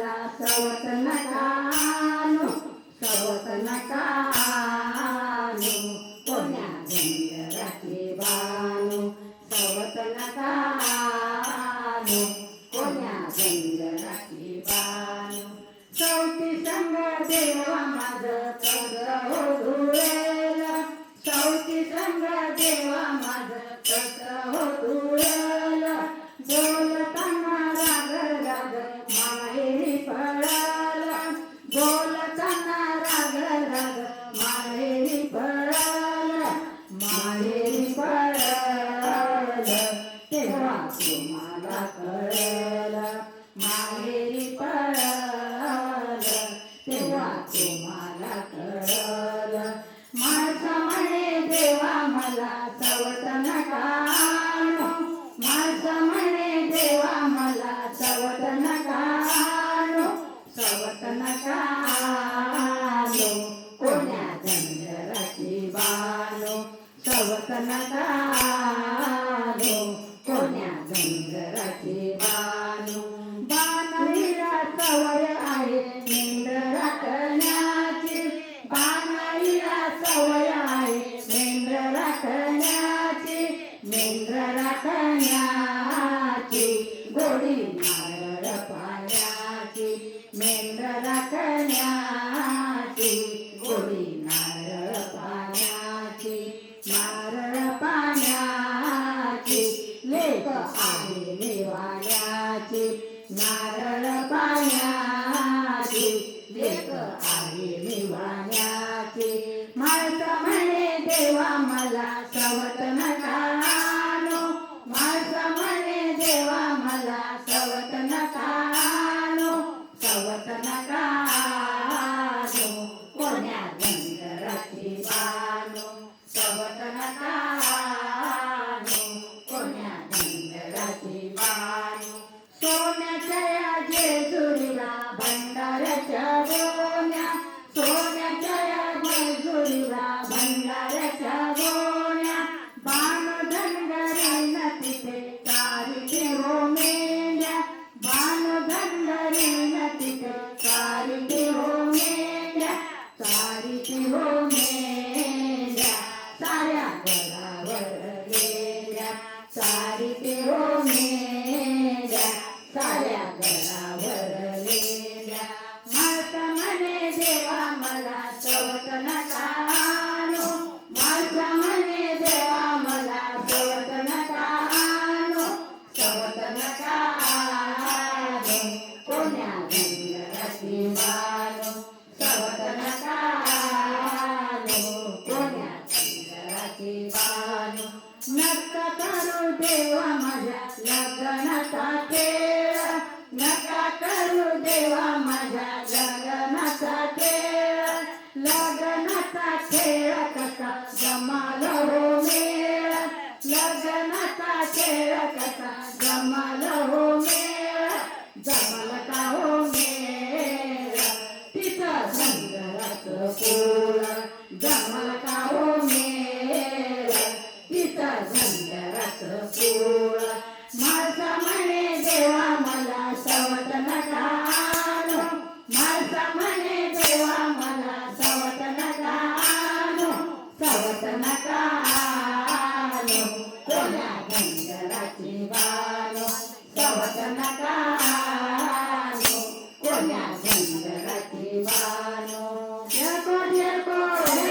मला सवत नका आणू, सवत नका आणू, कोण्या धनगराची बानू, सवत नका आणू, कोण्या धनगराची बानू. सवती संग देवा माझं कसं हो धुळेल, सवती संग देवा माझं कसं हो धुळेल. बोलताना राग राग माहेरी पळाल, बोलताना राग राग माहेरी पळाल, माहेरी पळाल तेव्हा तुम्हाला कळेल, माहेरी पळाल तेव्हा तुम्हाला कळेल. माणसा म्हणे देवा मला सवत नका आणू, माणसा म्हणे देवा मला सवत नका आणू, सवत नका आणू, कोण्या धनगराची बानू, सवत नका आणू, कोण्या धनगराची बानू. बाणाईला सवय आहे मेंढ राखण्याची, बाणाईला सवय आहे मेंढ राखण्याची, मेंढ राखण्याची, गोडी नारळ पाण्याची, मेंढ राखण्याची, गोडी नारळ पाण्याची, नारळ पाण्याची, लेक आहे निवाण्याची, नारळ पाण्याची, लेक आहे निवाण्याची. माणसा म्हणे देवा मला सवत नका आणू, माणसा म्हणे देवा मला सवत नका आणू, सवत नका आणू, कोण्या धनगराची बानू, सवत नका आणू, कोण्या धनगराची बानू. सोन्याच्या या जेजुरीला भंडाऱ्याच्या गोण्या, सोन्याच्या या जेजुरीला भंडाऱ्याच्या गोण्या, बाण धनगरीन तिथे चारिटी हो मेंढ्या, बाण धनगरीन तिथे चारिटी हो मेंढ्या, चारिटी हो मेंढ्या, साऱ्या गडावर गेल्या, चारिटी हो मेंढ्या, साऱ्या गडावर गेल्या. माणसा म्हणे देवा मला सवत नका आणू, माणसा म्हणे देवा मला सवत नका आणू, सवत नका आणू, कोण्या धनगराची बानू, सवत नका आणू, कोण्या धनगराची बानू. नका करू देवा माझ्या लग्नाचा खेळ, नका करू देवा माझ्या लग्नाचा खेळ, लग्नाचा खेळ कसा जमाल हो मेळ, लग्नाचा खेळ कसा जमाल हो मेळ, जमाल का हो मेळ, तिथं धनगराचं कुळ, जमाल का हो मेळ, तिथं धनगराचं कुळ. माणसा म्हणे देवा मला सवत नका आणू, माणसा म्हणे देवा मला सवत नका आणू, सवत नका आणू, कोण्या धनगराची बानू, सवत नका